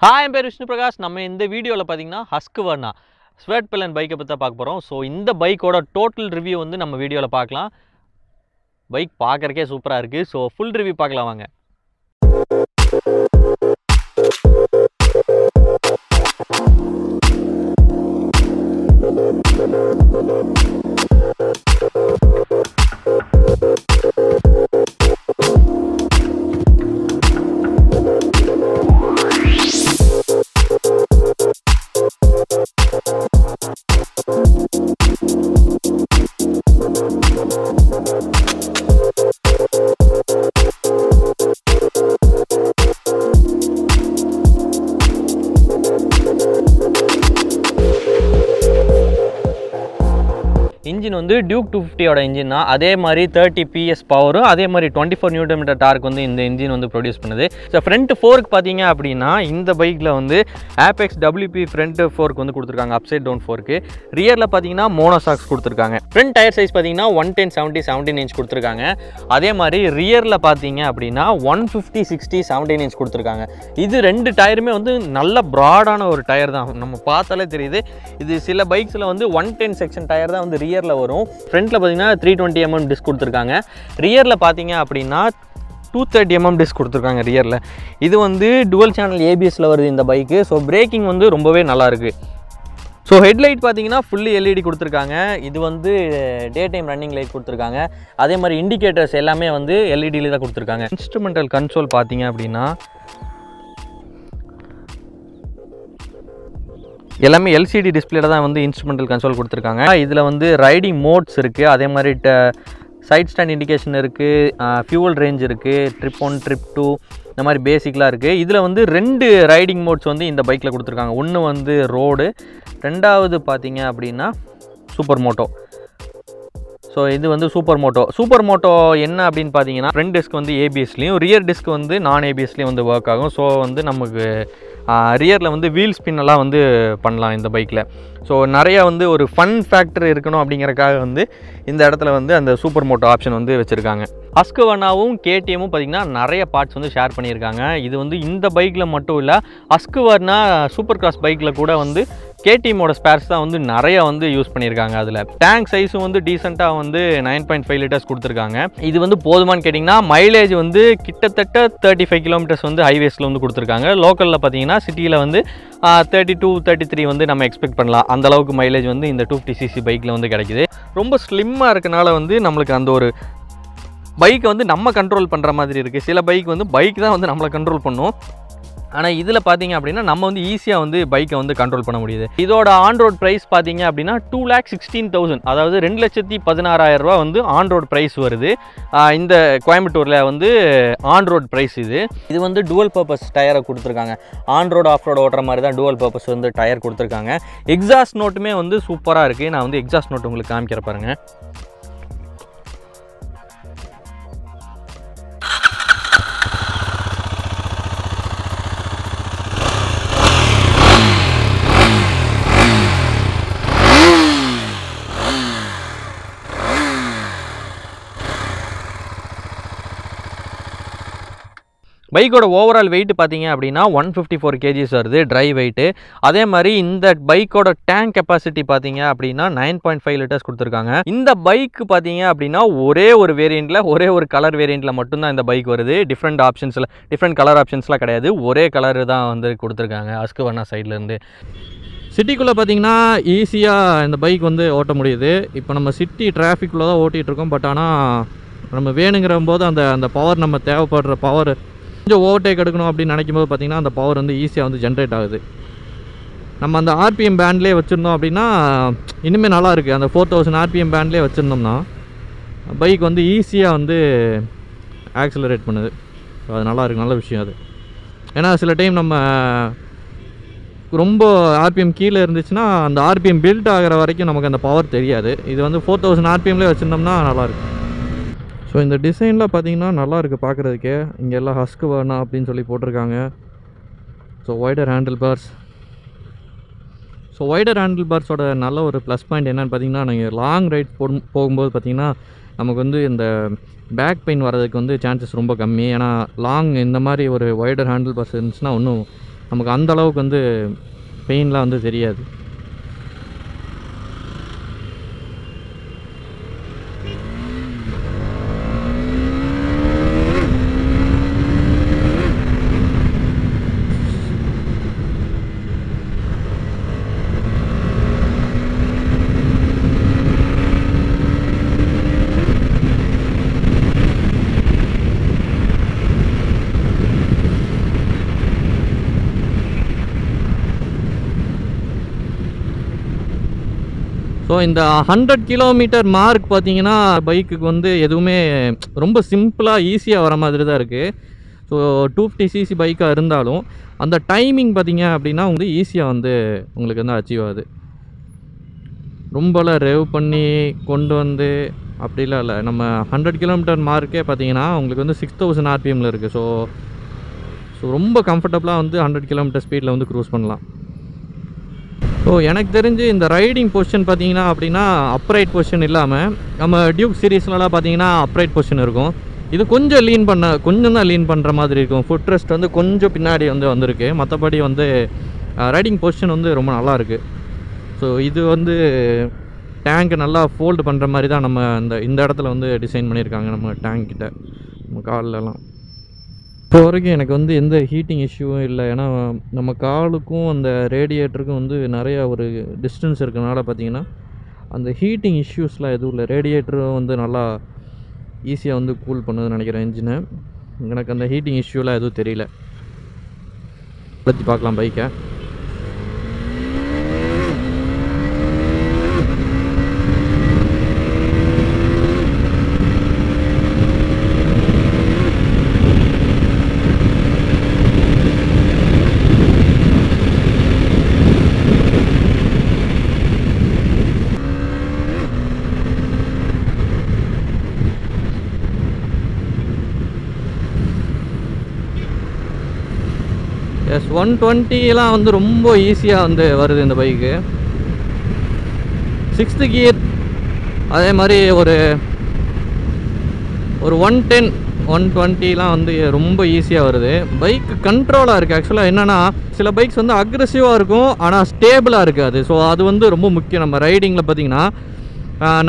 Hi என் பேர் விஷ்ணு பிரகாஷ். நம்ம இந்த வீடியோவில் பார்த்தீங்கன்னா ஹஸ்க்வர்னா ஸ்வெட் பில்லன் பைக்கை பற்றி பார்க்க போகிறோம். ஸோ இந்த பைக்கோட டோட்டல் ரிவ்யூ வந்து நம்ம வீடியோவில் பார்க்கலாம். பைக் பார்க்குறக்கே சூப்பராக இருக்குது. ஸோ ஃபுல் ரிவ்யூ பார்க்கலாம் வாங்க. இன்ஜின் வந்து டியூக் 250 இன்ஜின் தான். அதே மாதிரி 30 PS பவரும் அதே மாதிரி 24 Nm டார்க் வந்து இந்த இன்ஜின் வந்து ப்ரொடியூஸ் பண்ணுது. ஸோ ஃப்ரண்ட் ஃபோர்க் பார்த்தீங்க அப்படின்னா இந்த பைக்கில் வந்து ஆபெக்ஸ் WP ஃப்ரண்ட் ஃபோர்க் வந்து கொடுத்துருக்காங்க, அப்சைட் டவுன் ஃபோர்க்கு. ரியரில் பார்த்தீங்கன்னா மோனோசாக்ஸ் கொடுத்துருக்காங்க. ஃப்ரண்ட் டயர் சைஸ் பார்த்தீங்கன்னா 110/70 17 இன்ச் கொடுத்துருக்காங்க. அதே மாதிரி ரியரில் பார்த்தீங்க அப்படின்னா 150/60 17 இன்ச் கொடுத்துருக்காங்க. இது ரெண்டு டயருமே வந்து நல்ல ப்ராடான ஒரு டயர் தான். நம்ம பார்த்தாலே தெரியுது. இது சில பைக்ஸில் வந்து 110 செக்ஷன் டயர் தான் வந்து ரியரில் வரும். ஃப்ரண்ட்டில் பார்த்தீங்கன்னா 320 mm டிஸ்க் கொடுத்துருக்காங்க. ரியரில் பார்த்தீங்க அப்படின்னா 230 mm டிஸ்க் கொடுத்துருக்காங்க ரியரில். இது வந்து டுவல் சேனல் ABSல வருது இந்த பைக்கு. ஸோ பிரேக்கிங் வந்து ரொம்பவே நல்லாயிருக்கு. ஸோ ஹெட்லைட் பார்த்தீங்கன்னா ஃபுல்லி LED கொடுத்துருக்காங்க. இது வந்து டே டைம் ரன்னிங் லைட் கொடுத்துருக்காங்க. அதே மாதிரி இண்டிகேட்டர்ஸ் எல்லாமே வந்து LEDல தான் கொடுத்துருக்காங்க. இன்ஸ்ட்ருமெண்டல் கன்சோல் பார்த்தீங்க அப்படின்னா எல்லாமே LCD டிஸ்பிளேல தான் வந்து இன்ஸ்ட்ருமெண்டல் கன்சோல் கொடுத்துருக்காங்க. இதில் வந்து ரைடிங் மோட்ஸ் இருக்குது, அதே மாதிரி சைட் ஸ்டாண்ட் இண்டிகேஷன் இருக்குது, ஃபியூவல் ரேஞ்ச் இருக்குது, ட்ரிப் 1 ட்ரிப் 2 இந்த மாதிரி பேசிக்கலாக இருக்குது. இதில் வந்து 2 ரைடிங் மோட்ஸ் வந்து இந்த பைக்கில் கொடுத்துருக்காங்க. ஒன்று வந்து ரோடு, ரெண்டாவது பார்த்தீங்க அப்படின்னா சூப்பர் மோட்டோ. ஸோ இது வந்து சூப்பர் மோட்டோ என்ன அப்படின்னு பார்த்தீங்கன்னா ஃப்ரண்ட் டிஸ்க் வந்து ABSலேயும் ரியர் டிஸ்க் வந்து நான் ABSலேயும் வந்து ஒர்க் ஆகும். ஸோ வந்து நமக்கு ரியரில் வந்து வீல் ஸ்பின்னெல்லாம் வந்து பண்ணலாம் இந்த பைக்கில். ஸோ நிறையா வந்து ஒரு ஃபன் ஃபேக்டர் இருக்கணும் அப்படிங்கிறக்காக வந்து இந்த இடத்துல வந்து அந்த சூப்பர் மோட்டோ ஆப்ஷன் வந்து வச்சுருக்காங்க. ஹஸ்க்வர்னாவும் KTMமும் பார்த்திங்கன்னா நிறைய பார்ட்ஸ் வந்து ஷேர் பண்ணியிருக்காங்க. இது வந்து இந்த பைக்கில் மட்டும் இல்லை, ஹஸ்க்வர்னா சூப்பர் கிராஸ் பைக்கில் கூட வந்து KTMோட ஸ்பேர்ஸ் தான் வந்து நிறைய வந்து யூஸ் பண்ணியிருக்காங்க. அதில் டேங்க் சைஸும் வந்து டீசெண்டாக வந்து 9.5 லிட்டர்ஸ் கொடுத்துருக்காங்க. இது வந்து போதுமானு கேட்டிங்கன்னா மைலேஜ் வந்து கிட்டத்தட்ட 35 கிலோமீட்டர்ஸ் வந்து ஹைவேஸில் வந்து கொடுத்துருக்காங்க. லோக்கலில் பார்த்தீங்கன்னா சிட்டியில் வந்து 32 33 வந்து நம்ம எக்ஸ்பெக்ட் பண்ணலாம். அந்த அளவுக்கு மைலேஜ் வந்து இந்த 250cc பைக்கில் வந்து கிடைக்குது. ரொம்ப ஸ்லிம்மாக இருக்கனால வந்து நம்மளுக்கு அந்த ஒரு பைக்கை வந்து நம்ம கண்ட்ரோல் பண்ணுற மாதிரி இருக்குது. சில பைக் வந்து பைக் தான் வந்து நம்மளை கண்ட்ரோல் பண்ணும். ஆனால் இதில் பார்த்தீங்க அப்படின்னா நம்ம வந்து ஈஸியாக வந்து பைக்கை வந்து கண்ட்ரோல் பண்ண முடியுது. இதோட ஆன் ரோட் ப்ரைஸ் பார்த்தீங்க அப்படின்னா 2,16,000, அதாவது 2,16,000 வந்து ஆன் ரோட் ப்ரைஸ் வருது. இந்த கோயம்புத்தூரில் வந்து ஆன் ரோட் ப்ரைஸ் இது வந்து டுவல் பர்பஸ் டயரை கொடுத்துருக்காங்க. ஆன் ரோடு ஆஃப் ரோடு ஓட்டுற மாதிரி தான் டுவல் பர்பஸ் வந்து டயர் கொடுத்துருக்காங்க. எக்ஸாஸ்ட் நோட்டுமே வந்து சூப்பராக இருக்குது. நான் வந்து எக்ஸாஸ்ட் நோட் உங்களுக்கு காமிக்கிற பாருங்கள். பைக்கோட ஓவரால் வெயிட் பார்த்தீங்க அப்படின்னா 154 kgs வருது ட்ரை வெயிட்டு. அதே மாதிரி இந்த பைக்கோட டேங்க் கெப்பாசிட்டி பார்த்தீங்க அப்படின்னா 9.5 லிட்டர்ஸ் கொடுத்துருக்காங்க. இந்த பைக் பார்த்தீங்க அப்படின்னா ஒரே ஒரு வேரியண்ட்டில் ஒரே ஒரு கலர் வேரியண்ட்டில் மட்டும்தான் இந்த பைக் வருது. டிஃப்ரெண்ட் கலர் ஆப்ஷன்ஸ்லாம் கிடையாது. ஒரே கலர் தான் வந்து கொடுத்துருக்காங்க ஹஸ்க்வர்னா சைட்லேருந்து. சிட்டிக்குள்ளே பார்த்தீங்கன்னா ஈஸியாக இந்த பைக் வந்து ஓட்ட முடியுது. இப்போ நம்ம சிட்டி டிராஃபிக்குள்ளே தான் ஓட்டிகிட்ருக்கோம். பட் ஆனால் நம்ம வேணுங்கிற போது அந்த பவர், நம்ம தேவைப்படுற பவர் கொஞ்சம் ஓவர்டேக் எடுக்கணும் அப்படின்னு நினைக்கும் போது பார்த்திங்கன்னா அந்த பவர் வந்து ஈஸியாக வந்து ஜென்ரேட் ஆகுது. நம்ம அந்த RPM பேண்ட்லேயே வச்சுருந்தோம் அப்படின்னா இனிமேல் நல்லாயிருக்கு. அந்த 4000 RPM பேண்ட்லேயே வச்சுருந்தோம்னா பைக் வந்து ஈஸியாக வந்து ஆக்சிலரேட் பண்ணுது. அது நல்லாயிருக்கு, நல்ல விஷயம் அது. ஏன்னா சில டைம் நம்ம ரொம்ப RPM கீழே இருந்துச்சுன்னா அந்த RPM பில்ட் ஆகிற வரைக்கும் நமக்கு அந்த பவர் தெரியாது. இது வந்து 4000 RPMலேயே வச்சுருந்தோம்னா நல்லாயிருக்கு. ஸோ இந்த டிசைனில் பார்த்தீங்கன்னா நல்லாயிருக்கு பார்க்குறதுக்கே. இங்கே எல்லாம் ஹஸ்க்வர்னா அப்படின்னு சொல்லி போட்டிருக்காங்க. ஸோ வைடர் ஹேண்டில் பார்ஸோட நல்ல ஒரு ப்ளஸ் பாயிண்ட் என்னென்னு பார்த்தீங்கன்னா, நீங்கள் லாங் ரைட் போகும்போது பார்த்தீங்கன்னா நமக்கு வந்து இந்த பேக் பெயின் வரதுக்கு வந்து சான்சஸ் ரொம்ப கம்மி. ஏன்னா லாங் இந்த மாதிரி ஒரு வைடர் ஹேண்டில் பார்ஸ் இருந்துச்சுன்னா இன்னும் நமக்கு அந்த அளவுக்கு வந்து பெயின்லாம் வந்து தெரியாது. ஸோ இந்த 100 கிலோமீட்டர் மார்க் பார்த்தீங்கன்னா பைக்குக்கு வந்து எதுவுமே ரொம்ப சிம்பிளாக ஈஸியாக வர மாதிரி தான் இருக்குது. ஸோ 250cc பைக்காக இருந்தாலும் அந்த டைமிங் பார்த்தீங்க அப்படின்னா வந்து ஈஸியாக வந்து உங்களுக்கு வந்து அச்சீவ் ஆகுது. ரொம்பலாம் ரெவ் பண்ணி கொண்டு வந்து அப்படிலாம் இல்லை. நம்ம 100 கிலோமீட்டர் மார்க்கே பார்த்தீங்கன்னா உங்களுக்கு வந்து 6000 RPMல இருக்குது. ஸோ ரொம்ப கம்ஃபர்டபுளாக வந்து 100 கிலோமீட்டர் ஸ்பீடில் வந்து க்ரூஸ் பண்ணலாம். ஸோ எனக்கு தெரிஞ்சு இந்த ரைடிங் பொசிஷன் பார்த்தீங்கன்னா அப்படின்னா அப்ரைட் பொசிஷன் இல்லாமல் நம்ம டியூக் சீரீஸ்லலாம் பார்த்தீங்கன்னா அப்ரைட் பொசிஷன் இருக்கும். இது கொஞ்சம் தான் லீன் பண்ணுற மாதிரி இருக்கும். ஃபுட் ரெஸ்ட் வந்து கொஞ்சம் பின்னாடி வந்து வந்திருக்கு. மற்றபடி வந்து ரைடிங் பொசிஷன் வந்து ரொம்ப நல்லாயிருக்கு. ஸோ இது வந்து டேங்க் நல்லா ஃபோல்டு பண்ணுற மாதிரி தான் நம்ம இந்த இடத்துல வந்து டிசைன் பண்ணியிருக்காங்க நம்ம டேங்க் கிட்ட நம்ம கால்லலாம். இப்போ வரைக்கும் எனக்கு வந்து எந்த ஹீட்டிங் இஷ்யூவும் இல்லை. ஏன்னா நம்ம காலுக்கும் அந்த ரேடியேட்டருக்கும் வந்து நிறையா ஒரு டிஸ்டன்ஸ் இருக்கிறனால பார்த்தீங்கன்னா அந்த ஹீட்டிங் இஷ்யூஸ்லாம் எதுவும் இல்லை. ரேடியேட்டரும் வந்து நல்லா ஈஸியாக வந்து கூல் பண்ணுதுன்னு நினைக்கிறேன் இன்ஜினை. எனக்கு அந்த ஹீட்டிங் இஷ்யூலாம் எதுவும் தெரியல. பற்றி பார்க்கலாம் பைக்கை. எஸ் 120 வந்து ரொம்ப ஈஸியாக வந்து வருது இந்த பைக்கு. 6th கியர் அதே மாதிரி ஒரு 110 120 வந்து ரொம்ப ஈஸியாக வருது. பைக் கண்ட்ரோலாக இருக்குது. ஆக்சுவலாக என்னென்னா சில பைக்ஸ் வந்து அக்ரெசிவாக இருக்கும் ஆனால் ஸ்டேபிளாக இருக்காது. ஸோ அது வந்து ரொம்ப முக்கியம். நம்ம ரைடிங்கில் பார்த்திங்கன்னா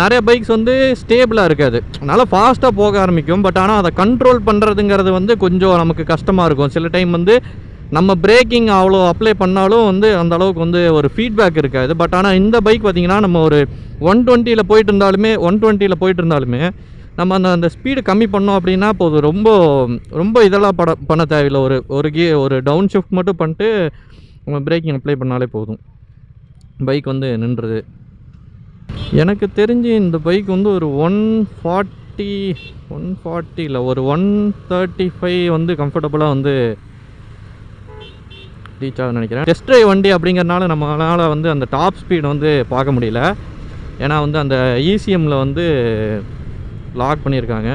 நிறைய பைக்ஸ் வந்து ஸ்டேபிளாக இருக்காது. நல்லா ஃபாஸ்ட்டாக போக ஆரம்பிக்கும். பட் ஆனால் அதை கண்ட்ரோல் பண்ணுறதுங்கிறது வந்து கொஞ்சம் நமக்கு கஷ்டமாக இருக்கும். சில டைம் வந்து நம்ம பிரேக்கிங் அவ்வளோ அப்ளை பண்ணாலும் வந்து அந்த அளவுக்கு வந்து ஒரு ஃபீட்பேக் இருக்காது. பட் ஆனால் இந்த பைக் பார்த்திங்கன்னா நம்ம ஒரு 120 போயிட்டு இருந்தாலுமே நம்ம அந்த ஸ்பீடு கம்மி பண்ணோம் அப்படின்னா போதும். ரொம்ப இதெல்லாம் பண்ண தேவையில்லை. ஒரு டவுன் ஷிஃப்ட் மட்டும் பண்ணிட்டு நம்ம பிரேக்கிங் அப்ளை பண்ணாலே போதும். பைக் வந்து நின்றுது. எனக்கு தெரிஞ்சு இந்த பைக் வந்து ஒரு 140 இல்லை ஒரு 135 வந்து கம்ஃபர்டபுளாக வந்து ரீச் ஆகுதுன்னு நினைக்கிறேன். டெஸ்ட் ட்ரைவ் வண்டி அப்படிங்கிறனால நம்மளால் வந்து அந்த டாப் ஸ்பீடு வந்து பார்க்க முடியல. ஏன்னா வந்து அந்த இசிஎம்மில் வந்து லாக் பண்ணியிருக்காங்க.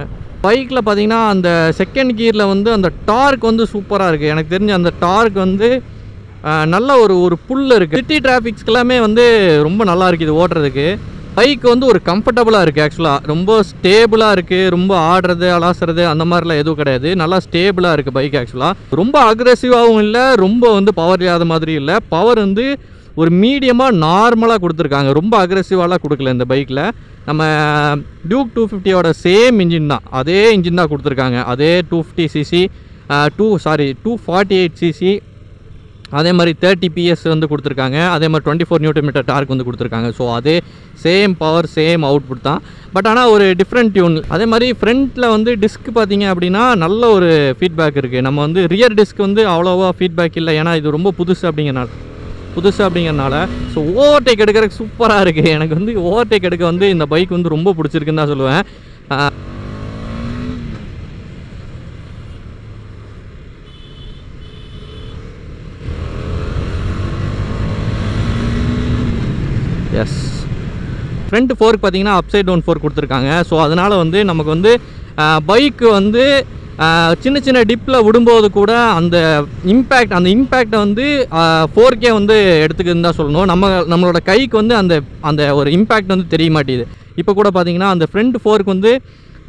பைக்கில் பார்த்திங்கன்னா அந்த செகண்ட் கியரில் வந்து அந்த டார்க் வந்து சூப்பராக இருக்குது. எனக்கு தெரிஞ்ச அந்த டார்க் வந்து நல்ல ஒரு புல் இருக்குது. சிட்டி டிராஃபிக்ஸ்க்கெல்லாமே வந்து ரொம்ப நல்லா இருக்குது இது ஓட்டுறதுக்கு. பைக் வந்து ஒரு கம்ஃபர்டபுளாக இருக்குது. ஆக்சுவலாக ரொம்ப ஸ்டேபிளாக இருக்குது. ரொம்ப ஆடுறது அலாசுறது அந்த மாதிரிலாம் எதுவும் கிடையாது. நல்லா ஸ்டேபிளாக இருக்குது பைக். ஆக்சுவலாக ரொம்ப அக்ரெசிவாகவும் இல்லை, ரொம்ப வந்து பவர் இல்லாத மாதிரி இல்லை. பவர் வந்து ஒரு மீடியமாக நார்மலாக கொடுத்துருக்காங்க. ரொம்ப அக்ரெசிவாலாம் கொடுக்கல இந்த பைக்கில். நம்ம டியூக் 250 சேம் இன்ஜின் தான், அதே இன்ஜின் தான் கொடுத்துருக்காங்க. அதே 250cc 248cc அதே மாதிரி 30 PS வந்து கொடுத்துருக்காங்க. அதே மாதிரி 24 Nm டார்க் வந்து கொடுத்துருக்காங்க. ஸோ அதே சேம் பவர் சேம் அவுட்புட் தான். பட் ஆனால் ஒரு டிஃப்ரெண்ட் டியூன். அதே மாதிரி ஃப்ரண்ட்டில் வந்து டிஸ்க் பார்த்தீங்க அப்படின்னா நல்ல ஒரு ஃபீட்பேக் இருக்குது. நம்ம வந்து ரியர் டிஸ்க் வந்து அவ்வளோவா ஃபீட்பேக் இல்லை. ஏன்னா இது ரொம்ப புதுசு அப்படிங்கிறனால ஸோ ஓவர்டேக் எடுக்கிறதுக்கு சூப்பராக இருக்குது. எனக்கு வந்து ஓவர்டேக் எடுக்க வந்து இந்த பைக் வந்து ரொம்ப பிடிச்சிருக்குன்னு தான் சொல்லுவேன். எஸ் ஃப்ரண்ட் ஃபோர்க் பார்த்தீங்கன்னா அப்சைட் டவுன் ஃபோர்க் கொடுத்துருக்காங்க. ஸோ அதனால் வந்து நமக்கு வந்து பைக்கு வந்து சின்ன டிப்பில் விடும்போது கூட அந்த இம்பேக்டை வந்து 4K வந்து எடுத்துக்குன்னு தான் சொல்லணும். நம்மளோட கைக்கு வந்து அந்த ஒரு இம்பேக்ட் வந்து தெரிய மாட்டேது. இப்போ கூட பார்த்தீங்கன்னா அந்த ஃப்ரண்ட் ஃபோர்க் வந்து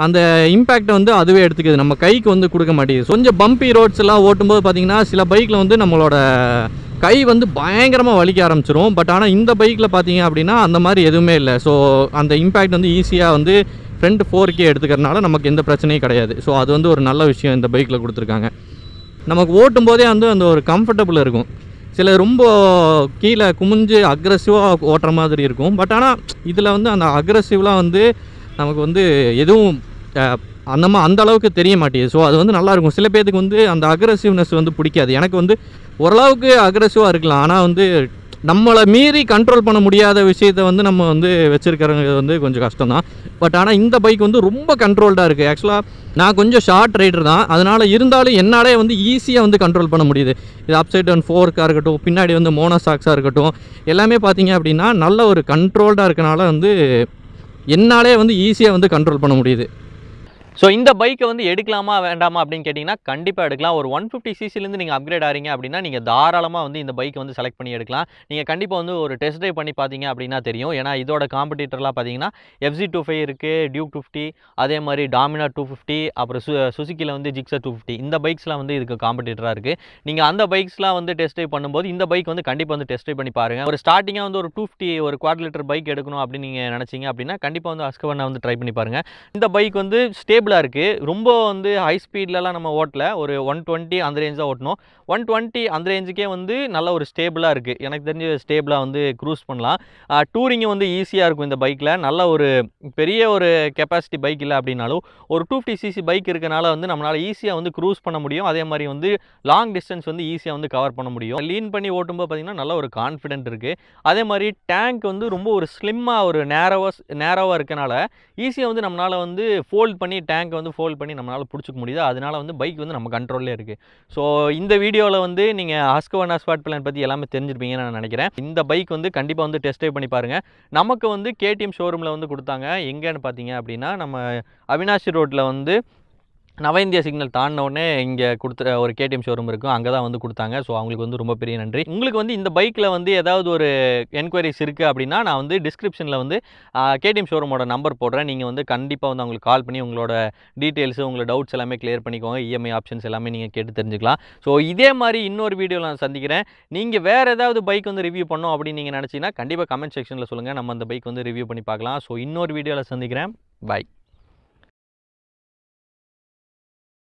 அந்த இம்பேக்டை வந்து அதுவே எடுத்துக்குது, நம்ம கைக்கு வந்து கொடுக்க மாட்டேங்குது. கொஞ்சம் பம்பி ரோட்ஸ் எல்லாம் ஓட்டும்போது பார்த்தீங்கன்னா சில பைக்கில் வந்து நம்மளோட கை வந்து பயங்கரமாக வலிக்க ஆரம்பிச்சிரும். பட் ஆனால் இந்த பைக்கில் பார்த்தீங்க அப்படின்னா அந்த மாதிரி எதுவுமே இல்லை. ஸோ அந்த இம்பேக்ட் வந்து ஈஸியாக வந்து ஃப்ரண்ட் 4K எடுத்துக்கிறதுனால நமக்கு எந்த பிரச்சனையும் கிடையாது. ஸோ அது வந்து ஒரு நல்ல விஷயம் இந்த பைக்கில் கொடுத்துருக்காங்க. நமக்கு ஓட்டும் போதே வந்து அந்த ஒரு கம்ஃபர்டபுள் இருக்கும். சில ரொம்ப கீழே குமிஞ்சு அக்ரெசிவாக ஓட்டுற மாதிரி இருக்கும். பட் ஆனால் இதில் வந்து அந்த அக்ரெசிவ்லாம் வந்து நமக்கு வந்து எதுவும் அந்த அளவுக்கு தெரிய மாட்டேங்குது. ஸோ அது வந்து நல்லாயிருக்கும். சில பேருக்கு வந்து அந்த அக்ரெசிவ்னஸ் வந்து பிடிக்காது. எனக்கு வந்து ஓரளவுக்கு அக்ரெசிவாக இருக்கலாம், ஆனால் வந்து நம்மளை மீறி கண்ட்ரோல் பண்ண முடியாத விஷயத்தை வந்து நம்ம வந்து வச்சுருக்கிறது வந்து கொஞ்சம் கஷ்டம் தான். பட் ஆனால் இந்த பைக் வந்து ரொம்ப கண்ட்ரோல்டாக இருக்குது. ஆக்சுவலாக நான் கொஞ்சம் ஷார்ட் ரைடர் தான், அதனால் இருந்தாலும் என்னாலே வந்து ஈஸியாக வந்து கண்ட்ரோல் பண்ண முடியுது. இது அப்சைட் டவுன் ஃபோர்க்காக இருக்கட்டும், பின்னாடி வந்து மோனோசாக்ஸாக இருக்கட்டும், எல்லாமே பார்த்தீங்க அப்படின்னா நல்ல ஒரு கண்ட்ரோல்டாக இருக்கனால வந்து என்னாலே வந்து ஈஸியாக வந்து கண்ட்ரோல் பண்ண முடியுது. ஸோ இந்த பைக்கை வந்து எடுக்கலாமா வேண்டாமா அப்படின்னு கேட்டிங்கன்னா கண்டிப்பாக எடுக்கலாம். ஒரு 150 சிசிலேருந்து நீங்கள் அப்கிரேட் ஆகிறீங்க அப்படின்னா நீங்கள் தாராளமாக வந்து இந்த பைக்கை வந்து செலக்ட் பண்ணி எடுக்கலாம். நீங்கள் கண்டிப்பாக வந்து ஒரு டெஸ்ட் ட்ரைவ் பண்ணி பார்த்தீங்க அப்படின்னா தெரியும். ஏன்னா இதோட காம்படிட்டர்லாம் பார்த்தீங்கன்னா FZ25 இருக்குது, டியூக் 250, அதே மாதிரி டாமினார் 250, அப்புறம் சுசுக்கியில் வந்து ஜிக்ஸர் 250. இந்த பைக்ஸ்லாம் வந்து இதுக்கு காம்படிட்டராக இருக்குது. நீங்கள் அந்த பைக்ஸ்லாம் வந்து டெஸ்ட் ட்ரைவ் பண்ணும்போது இந்த பைக் வந்து கண்டிப்பாக வந்து டெஸ்ட் ட்ரைவ் பண்ணி பாருங்கள். ஒரு ஸ்டார்டிங்காக வந்து ஒரு 250 ஒரு குவாட் லிட்டர் பைக் எடுக்கணும் அப்படின்னு நீங்கள் நினச்சிங்க அப்படின்னா கண்டிப்பாக வந்து ஹஸ்கவர்னா வந்து ட்ரை பண்ணி பாருங்கள். இந்த பைக் வந்து ஸ்டேபிளாக இருக்குது. ரொம்ப வந்து ஹை ஸ்பீட்லலாம் நம்ம ஓட்டல, ஒரு 120 அந்த ரேஞ்ச் தான் ஓட்டணும். 120 அந்த ரேஞ்சுக்கே வந்து நல்ல ஒரு ஸ்டேபிளாக இருக்குது. எனக்கு தெரிஞ்சு ஸ்டேபிளாக வந்து க்ரூஸ் பண்ணலாம். டூரிங்கு வந்து ஈஸியாக இருக்கும் இந்த பைக்கில். நல்ல ஒரு பெரிய ஒரு கெப்பாசிட்டி பைக் இல்லை அப்படின்னாலும் ஒரு 250 சிசி பைக் இருக்கனால வந்து நம்மளால் ஈஸியாக வந்து க்ரூஸ் பண்ண முடியும். அதே மாதிரி வந்து லாங் டிஸ்டன்ஸ் வந்து ஈஸியாக வந்து கவர் பண்ண முடியும். லீன் பண்ணி ஓட்டும்போது பார்த்திங்கன்னா நல்ல ஒரு கான்ஃபிடென்ட் இருக்குது. அதே மாதிரி டேங்க் வந்து ரொம்ப ஒரு ஸ்லிம்மாக ஒரு நேரோவாக இருக்கனால ஈஸியாக வந்து நம்மளால் வந்து ஃபோல்ட் பண்ணி டேங்க் வந்து ஃபோல்ட் பண்ணி நம்மளால் பிடிச்சிக்க முடியுது. அதனால வந்து பைக் வந்து நம்ம கண்ட்ரோல்லே இருக்குது. ஸோ இந்த வீடியோவில் வந்து நீங்கள் ஹஸ்கவர்னா ஸ்பாட் பிளான் பற்றி எல்லாமே தெரிஞ்சிருப்பீங்கன்னு நான் நினைக்கிறேன். இந்த பைக் வந்து கண்டிப்பாக வந்து டெஸ்ட் ட்ரைவ் பண்ணி பாருங்கள். நமக்கு வந்து KTM ஷோரூமில் வந்து கொடுத்தாங்க. எங்கேன்னு பார்த்தீங்க அப்படின்னா நம்ம அவினாஷி ரோட்டில் வந்து நவ இந்தியா சிக்னல் தாண்டின உடனே இங்கே கொடுத்த ஒரு KTM ஷோரூம் இருக்கும், அங்கே தான் வந்து கொடுத்தாங்க. ஸோ அவங்களுக்கு வந்து ரொம்ப பெரிய நன்றி. உங்களுக்கு வந்து இந்த பைக்கில் வந்து ஏதாவது ஒரு என்கொயரிஸ் இருக்குது அப்படின்னா நான் வந்து டிஸ்கிரிப்ஷனில் வந்து KTM ஷோரூமோட நம்பர் போடுறேன். நீங்கள் வந்து கண்டிப்பாக வந்து அவங்களுக்கு கால் பண்ணி உங்களோட டீட்டெயில்ஸு உங்களோட டவுட்ஸ் எல்லாமே கிளியர் பண்ணிக்கோங்க. EMI ஆப்ஷன்ஸ் எல்லாமே நீங்கள் கேட்டு தெரிஞ்சுக்கலாம். ஸோ இதே மாதிரி இன்னொரு வீடியோவில் நான் சந்திக்கிறேன். நீங்கள் வேறு ஏதாவது பைக் வந்து ரிவ்யூ பண்ணோம் அப்படின்னு நீங்கள் நினச்சிங்கன்னா கண்டிப்பாக கமெண்ட் செக்ஷனில் சொல்லுங்கள். நம்ம அந்த பைக் வந்து ரிவ்யூ பண்ணி பார்க்கலாம். ஸோ இன்னொரு வீடியோவில் சந்திக்கிறேன். பாய்.